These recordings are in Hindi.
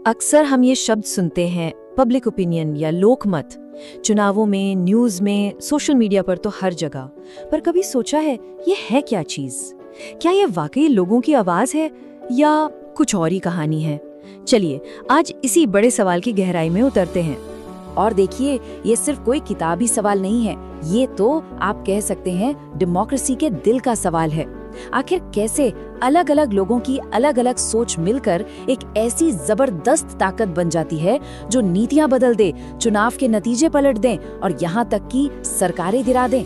अक्सर हम ये शब्द सुनते हैं, पब्लिक ओपिनियन या लोकमत, चुनावों में, न्यूज में, सोशल मीडिया पर तो हर जगह। पर कभी सोचा है ये है क्या चीज? क्या ये वाकई लोगों की आवाज है या कुछ और ही कहानी है? चलिए आज इसी बड़े सवाल की गहराई में उतरते हैं। और देखिए, ये सिर्फ कोई किताबी सवाल नहीं है, ये तो आप कह सकते हैं डेमोक्रेसी के दिल का सवाल है। आखिर कैसे अलग अलग लोगों की अलग अलग सोच मिलकर एक ऐसी जबरदस्त ताकत बन जाती है जो नीतियां बदल दे, चुनाव के नतीजे पलट दें और यहाँ तक कि सरकारें गिरा दें।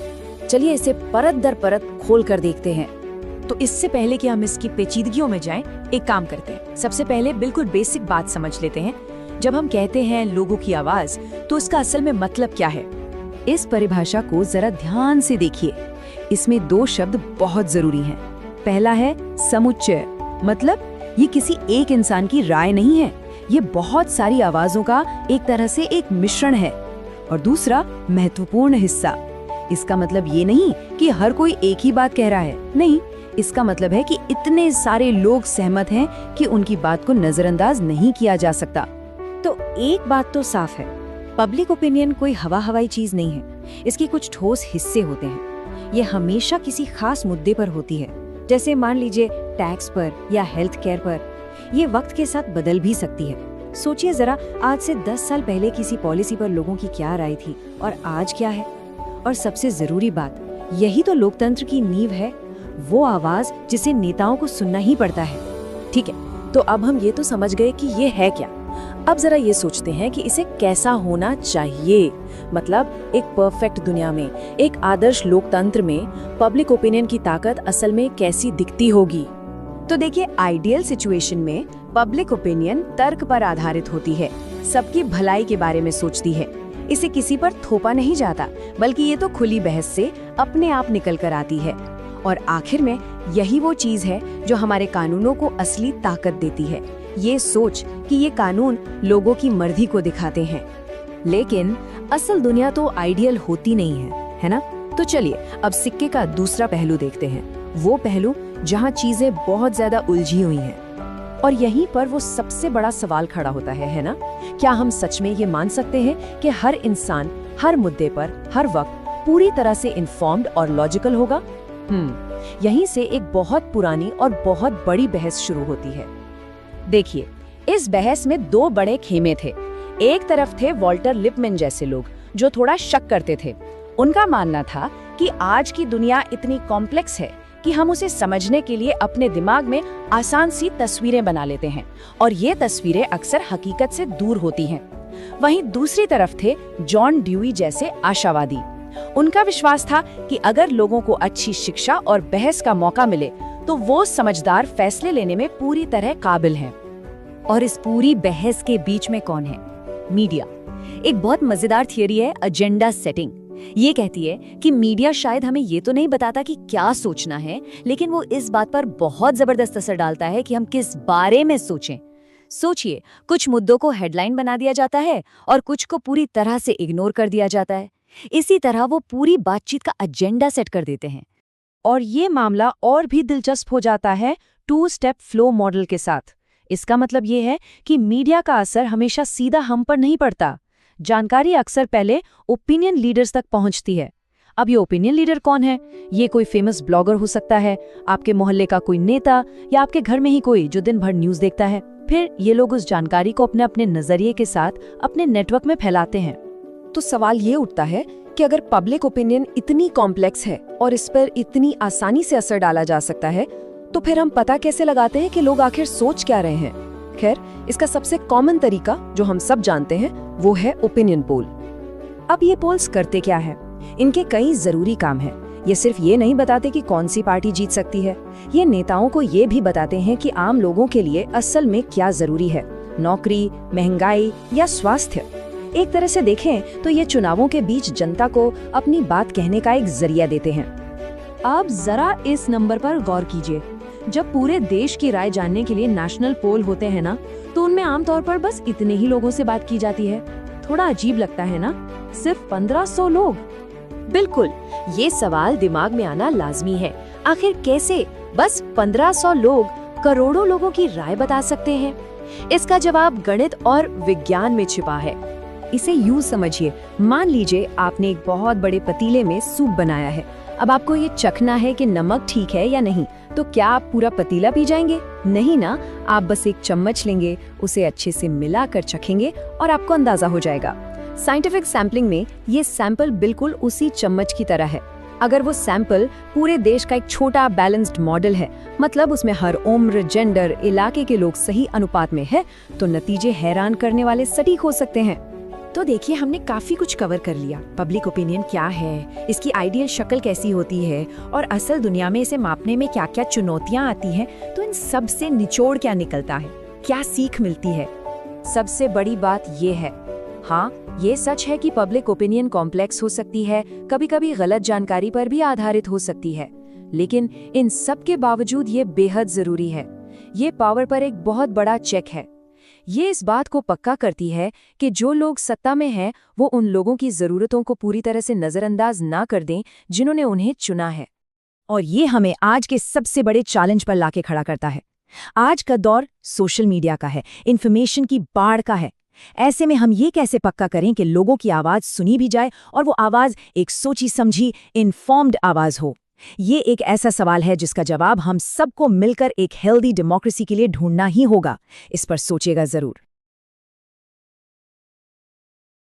चलिए इसे परत दर परत खोल कर देखते हैं। तो इससे पहले कि हम इसकी पेचीदगियों में जाएं, एक काम करते हैं। सबसे पहले बिल्कुल बेसिक बात समझ लेते हैं। जब हम कहते हैं लोगों की आवाज, तो इसका असल में मतलब क्या है? इस परिभाषा को जरा ध्यान से देखिए। इसमें दो शब्द बहुत जरूरी हैं। पहला है समुच्चय, मतलब ये किसी एक इंसान की राय नहीं है, ये बहुत सारी आवाजों का एक तरह से एक मिश्रण है। और दूसरा महत्वपूर्ण हिस्सा। इसका मतलब ये नहीं कि हर कोई एक ही बात कह रहा है, नहीं, इसका मतलब है कि इतने सारे लोग सहमत हैं कि उनकी बात को नजरअंदाज नहीं किया जा सकता। तो एक बात तो साफ है, पब्लिक ओपिनियन कोई हवा हवाई चीज नहीं है। इसके कुछ ठोस हिस्से होते हैं। ये हमेशा किसी खास मुद्दे पर होती है, जैसे मान लीजिए टैक्स पर या हेल्थ केयर पर। ये वक्त के साथ बदल भी सकती है। सोचिए जरा, आज से 10 साल पहले किसी पॉलिसी पर लोगों की क्या राय थी और आज क्या है। और सबसे जरूरी बात, यही तो लोकतंत्र की नींव है, वो आवाज जिसे नेताओं को सुनना ही पड़ता है। ठीक है, तो अब हम ये तो समझ गए कि ये है क्या। अब जरा ये सोचते हैं कि इसे कैसा होना चाहिए। मतलब एक परफेक्ट दुनिया में, एक आदर्श लोकतंत्र में पब्लिक ओपिनियन की ताकत असल में कैसी दिखती होगी? तो देखिए, आइडियल सिचुएशन में पब्लिक ओपिनियन तर्क पर आधारित होती है, सबकी भलाई के बारे में सोचती है। इसे किसी पर थोपा नहीं जाता, बल्कि ये तो खुली बहस से अपने आप निकल कर आती है। और आखिर में यही वो चीज है जो हमारे कानूनों को असली ताकत देती है, ये सोच कि ये कानून लोगों की मर्जी को दिखाते हैं। लेकिन असल दुनिया तो आइडियल होती नहीं है ना? तो चलिए अब सिक्के का दूसरा पहलू देखते हैं, वो पहलू जहाँ चीजें बहुत ज्यादा उलझी हुई हैं। और यहीं पर वो सबसे बड़ा सवाल खड़ा होता है ना? क्या हम सच में ये मान सकते हैं कि हर इंसान हर मुद्दे पर हर वक्त पूरी तरह से इन्फॉर्म्ड और लॉजिकल होगा? यहीं से एक बहुत पुरानी और बहुत बड़ी बहस शुरू होती है। देखिए, इस बहस में दो बड़े खेमे थे। एक तरफ थे वॉल्टर लिपमैन जैसे लोग जो थोड़ा शक करते थे। उनका मानना था कि आज की दुनिया इतनी कॉम्प्लेक्स है कि हम उसे समझने के लिए अपने दिमाग में आसान सी तस्वीरें बना लेते हैं और ये तस्वीरें अक्सर हकीकत से दूर होती हैं। वहीं दूसरी तरफ थे जॉन ड्यूई जैसे आशावादी। उनका विश्वास था कि अगर लोगों को अच्छी शिक्षा और बहस का मौका मिले तो वो समझदार फैसले लेने में पूरी तरह काबिल हैं। और इस पूरी बहस के बीच में कौन है? मीडिया। एक बहुत मजेदार थियरी है एजेंडा सेटिंग। ये कहती है कि मीडिया शायद हमें ये तो नहीं बताता कि क्या सोचना है, लेकिन वो इस बात पर बहुत जबरदस्त असर डालता है कि हम किस बारे में सोचें। सोचिए, कुछ मुद्दों को हेडलाइन बना दिया जाता है और कुछ को पूरी तरह से इग्नोर कर दिया जाता है। इसी तरह वो पूरी बातचीत का एजेंडा सेट कर देते हैं। और ये मामला और भी दिलचस्प हो जाता है 2 स्टेप फ्लो मॉडल के साथ। इसका मतलब ये है कि मीडिया का असर हमेशा सीधा हम पर नहीं पड़ता। जानकारी अक्सर पहले ओपिनियन लीडर्स तक पहुंचती है। अब ये ओपिनियन लीडर कौन है? ये कोई फेमस ब्लॉगर हो सकता है, आपके मोहल्ले का कोई नेता, या आपके घर में ही कोई जो दिन भर न्यूज देखता है। फिर ये लोग उस जानकारी को अपने अपने नजरिए के साथ अपने नेटवर्क में फैलाते हैं। तो सवाल ये उठता है कि अगर पब्लिक ओपिनियन इतनी कॉम्प्लेक्स है और इस पर इतनी आसानी से असर डाला जा सकता है, तो फिर हम पता कैसे लगाते हैं कि लोग आखिर सोच क्या रहे हैं? खैर, इसका सबसे कॉमन तरीका जो हम सब जानते हैं वो है ओपिनियन पोल। अब ये पोल्स करते क्या है? इनके कई जरूरी काम हैं। ये सिर्फ ये नहीं बताते कि कौन सी पार्टी जीत सकती है, ये नेताओं को ये भी बताते हैं कि आम लोगों के लिए असल में क्या जरूरी है, नौकरी, महंगाई या स्वास्थ्य। एक तरह से देखें तो ये चुनावों के बीच जनता को अपनी बात कहने का एक जरिया देते हैं। अब जरा इस नंबर पर गौर कीजिए। जब पूरे देश की राय जानने के लिए नेशनल पोल होते हैं ना, तो उनमें आमतौर पर बस इतने ही लोगों से बात की जाती है। थोड़ा अजीब लगता है ना? सिर्फ 1500 लोग। बिल्कुल, ये सवाल दिमाग में आना लाजमी है। आखिर कैसे बस 1500 लोग करोड़ों लोगों की राय बता सकते हैं? इसका जवाब गणित और विज्ञान में छिपा है। इसे यूं समझिए, मान लीजिए आपने एक बहुत बड़े पतीले में सूप बनाया है। अब आपको ये चखना है कि नमक ठीक है या नहीं। तो क्या आप पूरा पतीला पी जाएंगे? नहीं ना, आप बस एक चम्मच लेंगे, उसे अच्छे से मिलाकर चखेंगे और आपको अंदाजा हो जाएगा। साइंटिफिक सैंपलिंग में ये सैंपल बिल्कुल उसी चम्मच की तरह है। अगर वो सैंपल पूरे देश का एक छोटा बैलेंस्ड मॉडल है, मतलब उसमें हर उम्र, जेंडर, इलाके के लोग सही अनुपात में है, तो नतीजे हैरान करने वाले सटीक हो सकते हैं। तो देखिए, हमने काफी कुछ कवर कर लिया। पब्लिक ओपिनियन क्या है, इसकी आइडियल शक्ल कैसी होती है और असल दुनिया में इसे मापने में क्या क्या चुनौतियां आती हैं। तो इन सब से निचोड़ क्या निकलता है, क्या सीख मिलती है? सबसे बड़ी बात ये है, हाँ, ये सच है कि पब्लिक ओपिनियन कॉम्प्लेक्स हो सकती है, कभी-कभी गलत जानकारी पर भी आधारित हो सकती है, लेकिन इन सब के बावजूद ये बेहद जरूरी है। ये पावर पर एक बहुत बड़ा चेक है। ये इस बात को पक्का करती है कि जो लोग सत्ता में हैं, वो उन लोगों की जरूरतों को पूरी तरह से नजरअंदाज ना कर दें जिन्होंने उन्हें चुना है। और ये हमें आज के सबसे बड़े चैलेंज पर लाके खड़ा करता है। आज का दौर सोशल मीडिया का है, इन्फॉर्मेशन की बाढ़ का है। ऐसे में हम ये कैसे पक्का करें कि लोगों की आवाज सुनी भी जाए और वो आवाज एक सोची समझी, इन्फॉर्म्ड आवाज हो? ये एक ऐसा सवाल है जिसका जवाब हम सबको मिलकर एक हेल्दी डेमोक्रेसी के लिए ढूंढना ही होगा। इस पर सोचेगा जरूर।